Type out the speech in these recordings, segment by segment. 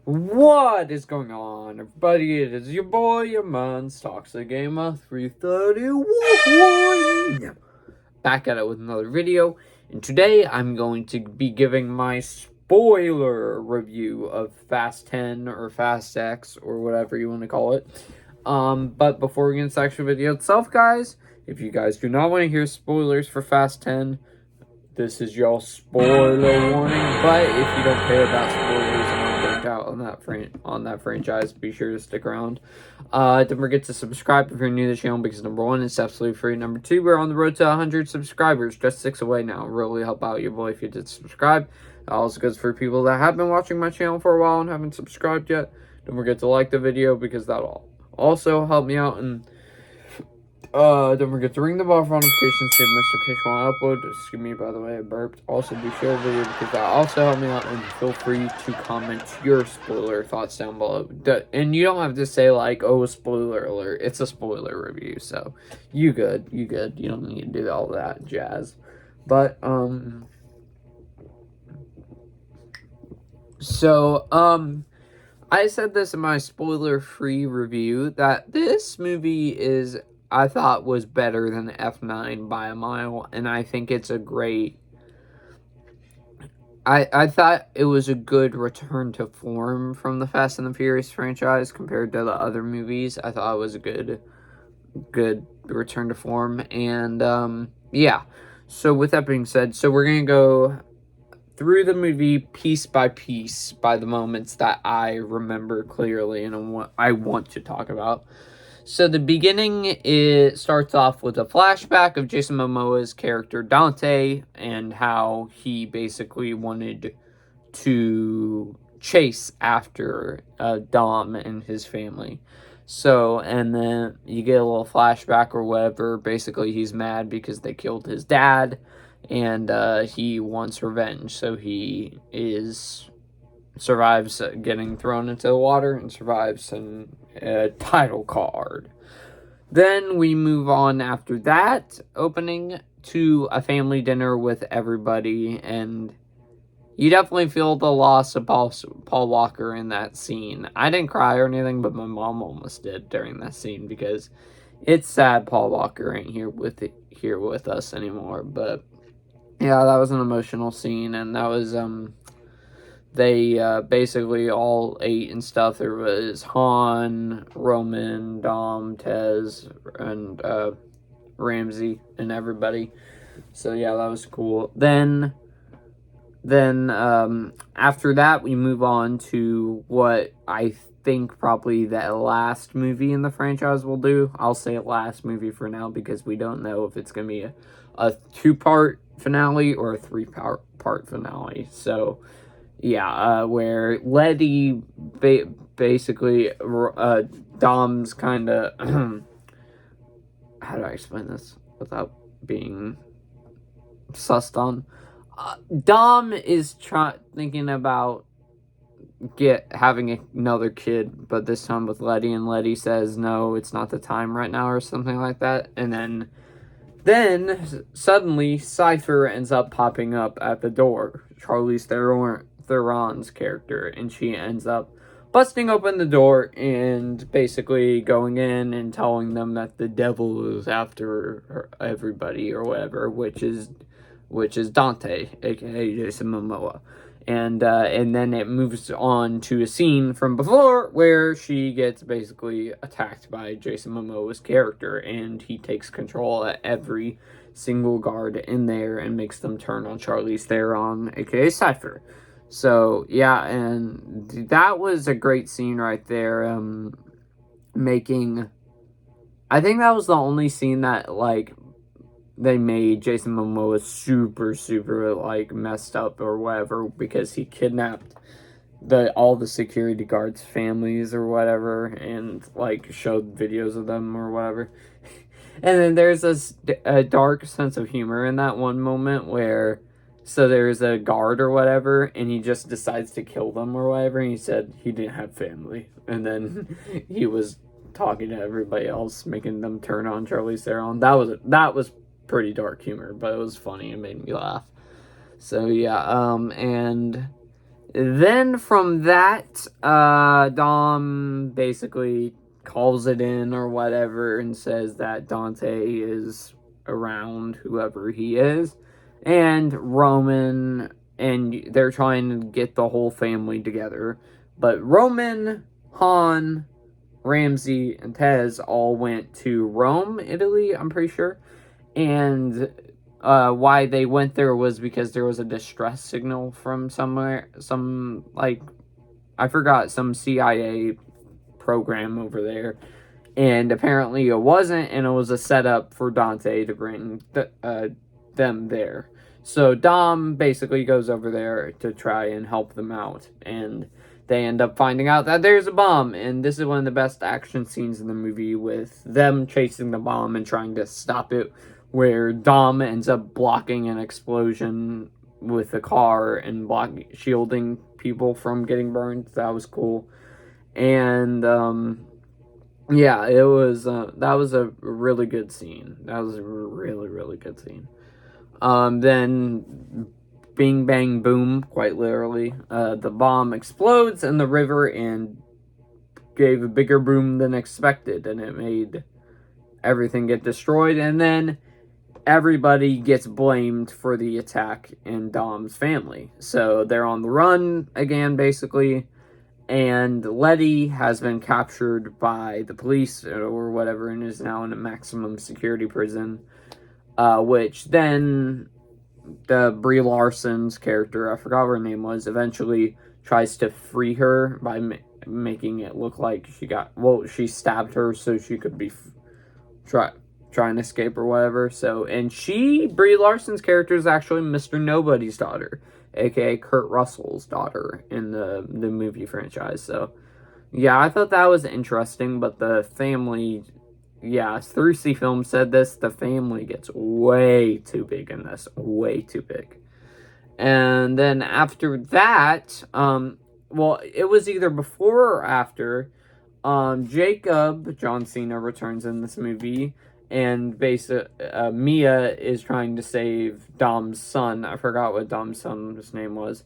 What is going on, everybody? It is your boy, your man's Toxic Gamer 331. Back at it with another video. And today I'm going to be giving my spoiler review of Fast 10 or Fast X or whatever you want to call it. But before we get into the actual video itself, guys, if you guys do not want to hear spoilers for Fast 10, this is your spoiler warning. But if you don't care about spoilers and are burnt out on that franchise, be sure to stick around. Don't forget to subscribe if you're new to the channel, because number one, it's absolutely free. Number two, we're on the road to 100 subscribers, just 6 away now. Really help out your boy if you did subscribe. That also goes for people that have been watching my channel for a while and haven't subscribed yet. Don't forget to like the video, because that'll also help me out. And don't forget to ring the bell for notifications to miss notification when I upload. Excuse me, by the way, I burped. Also, do share the video, because that also help me out, and feel free to comment your spoiler thoughts down below. And you don't have to say, like, oh, spoiler alert. It's a spoiler review, so you good. You don't need to do all that jazz. But, I said this in my spoiler-free review, that this movie I thought was better than F9 by a mile, and I think it's a great... I thought it was a good return to form from the Fast and the Furious franchise compared to the other movies. I thought it was a good return to form, and, yeah. So with that being said, so we're gonna go through the movie piece by piece by the moments that I remember clearly and I want to talk about. So the beginning, it starts off with a flashback of Jason Momoa's character Dante and how he basically wanted to chase after Dom and his family. So, and then you get a little flashback or whatever. Basically, he's mad because they killed his dad, and he wants revenge. So he survives getting thrown into the water and survives a title card. Then we move on after that opening to a family dinner with everybody, and you definitely feel the loss of Paul Walker in that scene. I didn't cry or anything, but my mom almost did during that scene, because it's sad Paul Walker ain't here with us anymore. But yeah, that was an emotional scene, and that was they basically all ate and stuff. There was Han, Roman, Dom, Tez, and Ramsey, and everybody. So yeah, that was cool. Then after that, we move on to what I think probably the last movie in the franchise will do. I'll say last movie for now, because we don't know if it's going to be a 2-part finale or a 3-part finale. So yeah, where Letty basically Dom's kind of how do I explain this without being sussed on? Dom is thinking about having another kid, but this time with Letty, and Letty says no, it's not the time right now, or something like that. And then suddenly Cypher ends up popping up at the door, Charlize Theron's character, and she ends up busting open the door and basically going in and telling them that the devil is after everybody or whatever, which is Dante, aka Jason Momoa. And then it moves on to a scene from before where she gets basically attacked by Jason Momoa's character, and he takes control at every single guard in there and makes them turn on Charlize Theron, aka Cypher. So yeah, and that was a great scene right there. I think that was the only scene that, like, they made Jason Momoa super, like, messed up or whatever, because he kidnapped all the security guards' families or whatever, and, like, showed videos of them or whatever. And then there's a dark sense of humor in that one moment where, so there's a guard or whatever, and he just decides to kill them or whatever, and he said he didn't have family. And then he was talking to everybody else, making them turn on Charlize Theron. That was pretty dark humor, but it was funny. It made me laugh. So yeah, and Then from that, Dom basically calls it in or whatever and says that Dante is around, whoever he is, and Roman, and they're trying to get the whole family together. But Roman, Han, Ramsey, and Tez all went to Rome, Italy, I'm pretty sure. And why they went there was because there was a distress signal from somewhere, I forgot, some CIA program over there. And apparently it wasn't, and it was a setup for Dante to bring them there. So Dom basically goes over there to try and help them out, and they end up finding out that there's a bomb, and this is one of the best action scenes in the movie, with them chasing the bomb and trying to stop it, where Dom ends up blocking an explosion with the car and shielding people from getting burned. That was cool. And yeah, it was that was a really good scene. That was a really, really good scene. Then bing bang boom, quite literally, the bomb explodes in the river and gave a bigger boom than expected, and it made everything get destroyed. And then everybody gets blamed for the attack in Dom's family. So they're on the run again, basically, and Letty has been captured by the police or whatever and is now in a maximum security prison, which then the Brie Larson's character, I forgot what her name was, eventually tries to free her by making it look like she stabbed her so she could be try and escape or whatever. So, and Brie Larson's character is actually Mr. Nobody's daughter, aka Kurt Russell's daughter in the movie franchise. So, yeah, I thought that was interesting, but the family, yeah, 3C Film said this, the family gets way too big in this, way too big. And then after that, well, it was either before or after, Jacob, John Cena, returns in this movie, and Mia is trying to save Dom's son. I forgot what Dom's son's name was,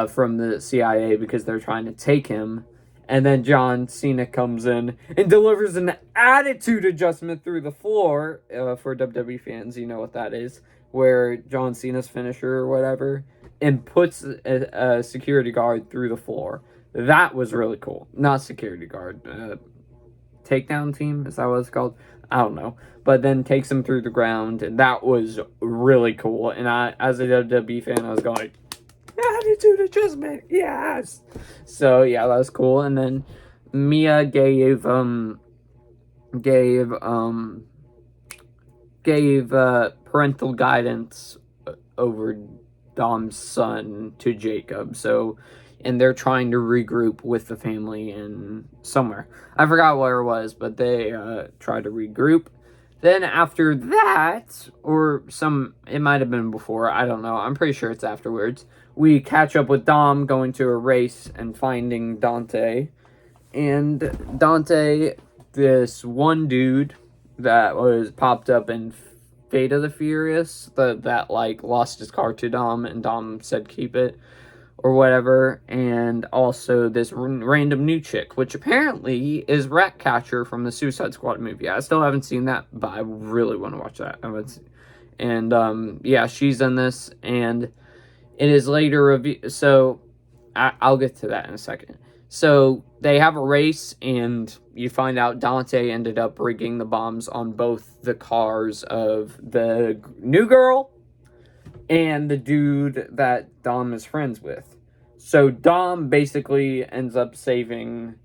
from the CIA, because they're trying to take him. And then John Cena comes in and delivers an attitude adjustment through the floor. For WWE fans, you know what that is, where John Cena's finisher or whatever, and puts a security guard through the floor. That was really cool. Not security guard. Takedown team? Is that what it's called? I don't know. But then takes him through the ground. And that was really cool. And I, as a WWE fan, I was going, attitude adjustment, yes! So, yeah, that was cool. And then Mia gave parental guidance over Dom's son to Jacob. So, and they're trying to regroup with the family in somewhere. I forgot where it was, but they try to regroup. Then after that, it might have been before, I don't know. I'm pretty sure it's afterwards. We catch up with Dom going to a race and finding Dante. And Dante, this one dude that was popped up in Fate of the Furious, that lost his car to Dom, and Dom said keep it, or whatever, and also this random new chick, which apparently is Ratcatcher from the Suicide Squad movie. I still haven't seen that, but I really want to watch that. And yeah, she's in this, and it is later so I'll get to that in a second. So they have a race, and you find out Dante ended up rigging the bombs on both the cars of the new girl and the dude that Dom is friends with. So Dom basically ends up saving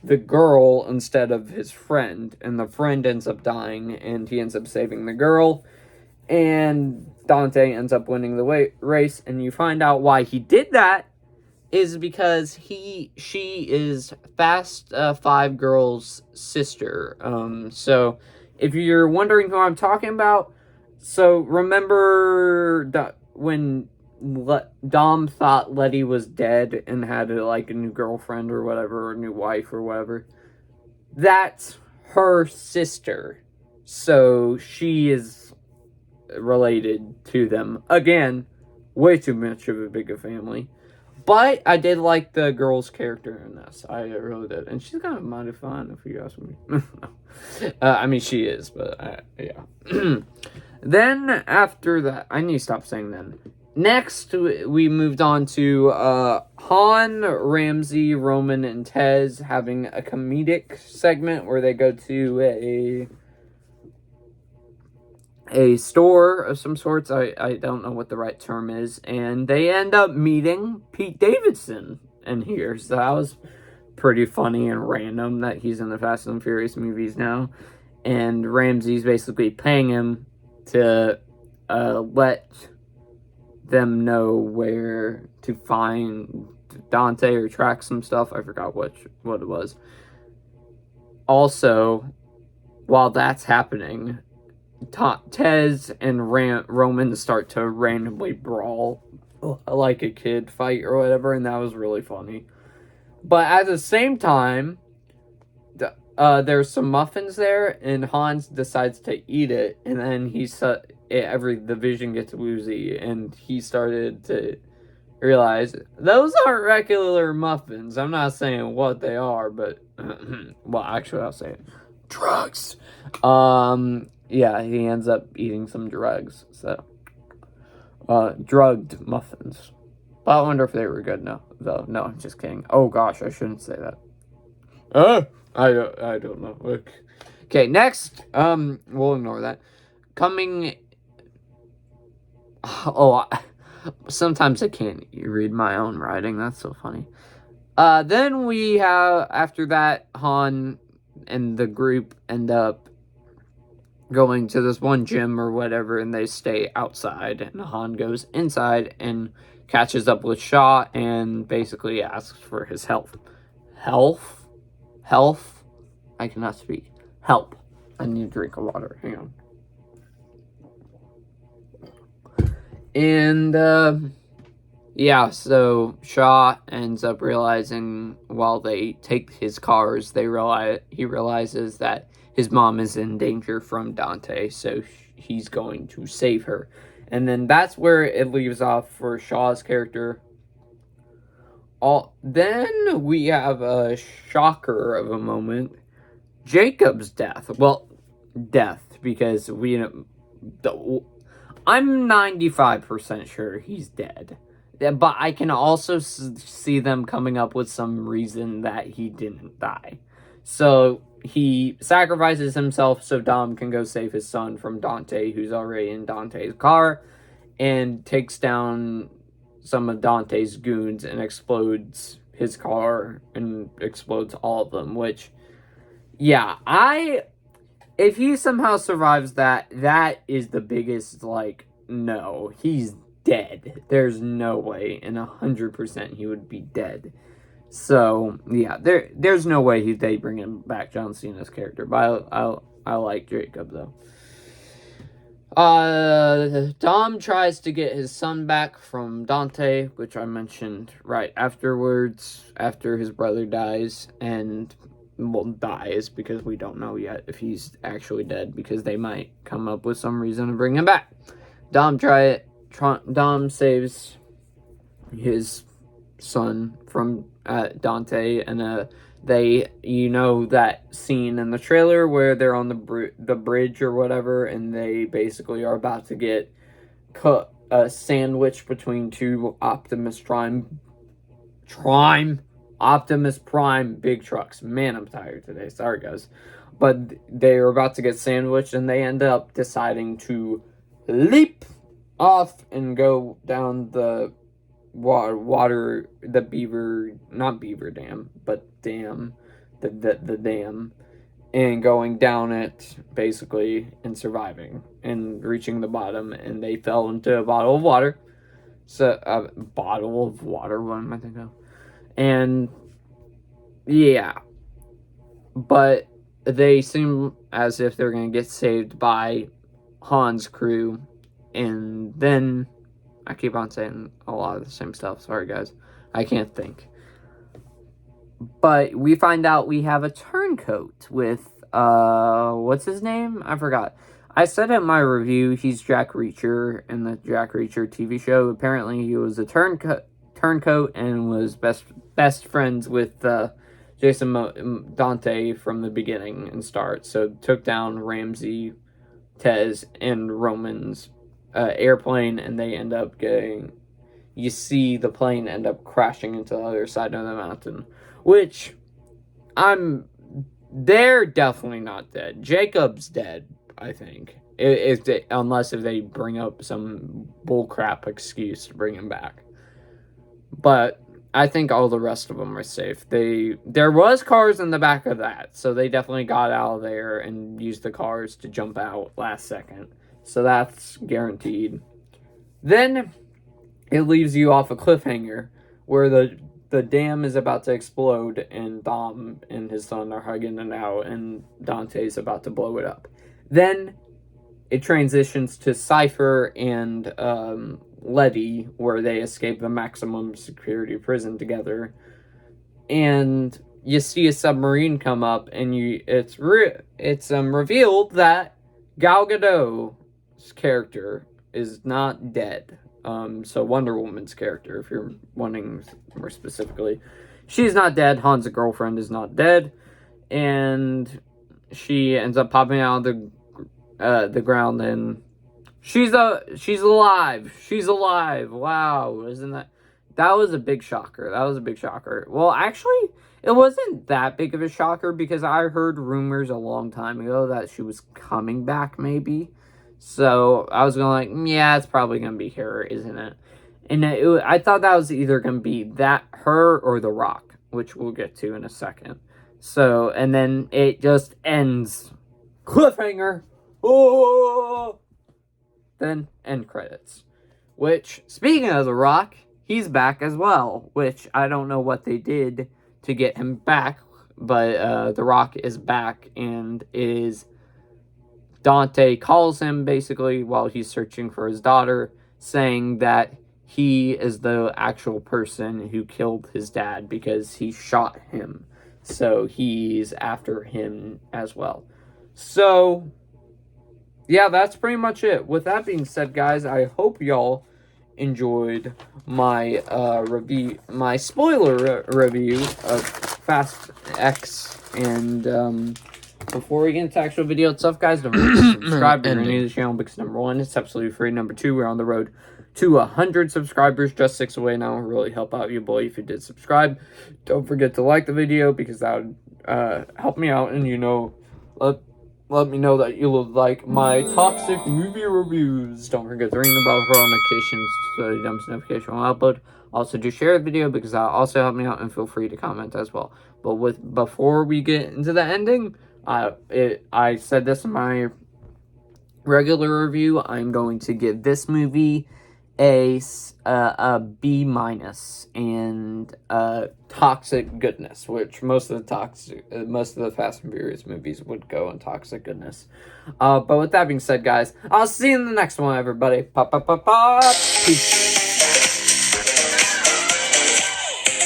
the girl instead of his friend, and the friend ends up dying, and he ends up saving the girl, and Dante ends up winning the race, and you find out why he did that is because she is Fast Five Girls' sister. So if you're wondering who I'm talking about, so remember when Dom thought Letty was dead and had a new girlfriend or whatever, or a new wife or whatever? That's her sister. So she is related to them. Again, way too much of a bigger family. But I did like the girl's character in this. I really did. And she's kind of mighty fun, if you ask me. I mean, she is, but yeah. Then, after that, I need to stop saying then. Next, we moved on to Han, Ramsey, Roman, and Tez having a comedic segment where they go to a store of some sorts. I don't know what the right term is. And they end up meeting Pete Davidson in here. So that was pretty funny and random that he's in the Fast and Furious movies now. And Ramsey's basically paying him to let them know where to find Dante or track some stuff. I forgot what it was. Also, while that's happening, Tez and Roman start to randomly brawl like a kid fight or whatever, and that was really funny. But at the same time, there's some muffins there, and Hans decides to eat it, and then the vision gets woozy, and he started to realize those aren't regular muffins. I'm not saying what they are, but well, actually, I'll say it. Drugs. Yeah, he ends up eating some drugs. So, drugged muffins. But I wonder if they were good. No, I'm just kidding. Oh gosh, I shouldn't say that. I don't know. Okay, next. We'll ignore that. Sometimes I can't read my own writing. That's so funny. Then we have, after that, Han and the group end up going to this one gym or whatever, and they stay outside, and Han goes inside and catches up with Shaw and basically asks for his help. Health? I cannot speak. Help. I need a drink of water. Hang on. And, yeah, so Shaw ends up realizing while they take his cars, he realizes that his mom is in danger from Dante, so he's going to save her. And then that's where it leaves off for Shaw's character. Then we have a shocker of a moment. Jacob's death. Well, because I'm 95% sure he's dead. But I can also see them coming up with some reason that he didn't die. So he sacrifices himself so Dom can go save his son from Dante, who's already in Dante's car, and takes down some of Dante's goons and explodes his car and explodes all of them, which, yeah, if he somehow survives that is the biggest, no, he's dead. There's no way, and 100% he would be dead. So, yeah, there's no way they bring him back, John Cena's character, but I like Jacob, though. Dom tries to get his son back from Dante, which I mentioned right afterwards, after his brother dies, and, dies, because we don't know yet if he's actually dead, because they might come up with some reason to bring him back. Dom saves his son from Dante, and that scene in the trailer where they're on the bridge or whatever, and they basically are about to get cut a sandwich between two Optimus Prime big trucks. Man, I'm tired today. Sorry, guys. But they're about to get sandwiched, and they end up deciding to leap off and go down the the beaver, not beaver dam, but dam, the dam, and going down it, basically, and surviving, and reaching the bottom, and they fell into a bottle of water. So, bottle of water, what am I thinking of? And, yeah, but they seem as if they're going to get saved by Han's crew, and then I keep on saying a lot of the same stuff. Sorry, guys. I can't think. But we find out we have a turncoat with, what's his name? I forgot. I said in my review, he's Jack Reacher in the Jack Reacher TV show. Apparently, he was a turncoat turncoat and was best friends with Dante from the beginning and start. So took down Ramsey, Tez, and Roman's airplane, and they end up getting. You see the plane end up crashing into the other side of the mountain, which they're definitely not dead. Jacob's dead, I think. Unless if they bring up some bullcrap excuse to bring him back. But I think all the rest of them are safe. There was cars in the back of that, so they definitely got out of there and used the cars to jump out last second. So that's guaranteed. Then it leaves you off a cliffhanger where the dam is about to explode and Dom and his son are hugging it out and Dante's about to blow it up. Then it transitions to Cypher and Letty, where they escape the maximum security prison together. And you see a submarine come up, and it's revealed that Gal Gadot's character is not dead. So Wonder Woman's character, if you're wanting more specifically, she's not dead. Han's girlfriend is not dead, and she ends up popping out of the ground, and she's alive. She's alive. Wow, isn't that was a big shocker? That was a big shocker. Well, actually, it wasn't that big of a shocker because I heard rumors a long time ago that she was coming back, maybe. So I was going like, yeah, it's probably gonna be her, isn't it? And I thought that was either gonna be her or The Rock, which we'll get to in a second. So, and then it just ends. Cliffhanger. Oh! Then end credits. Which, speaking of The Rock, he's back as well. Which I don't know what they did to get him back, but The Rock is back and Dante calls him basically while he's searching for his daughter, saying that he is the actual person who killed his dad because he shot him. So he's after him as well. So, yeah, that's pretty much it. With that being said, guys, I hope y'all enjoyed my my spoiler review of Fast X. And before we get into the actual video itself, guys, don't forget to subscribe if you're new to the channel because number one, it's absolutely free. Number two, we're on the road to 100 subscribers, just 6 away now. It'll really help out you, boy, if you did subscribe. Don't forget to like the video because that would help me out, and let me know that you would like my toxic movie reviews. Don't forget to ring the bell for all notifications so you don't miss notification when I upload. Also, do share the video because that'll also help me out, and feel free to comment as well. But before we get into the ending, I said this in my regular review. I'm going to give this movie a B-, and toxic goodness, which most of the Fast and Furious movies would go in toxic goodness. But with that being said, guys, I'll see you in the next one, everybody. Pop, pop, pop, pop. Peace.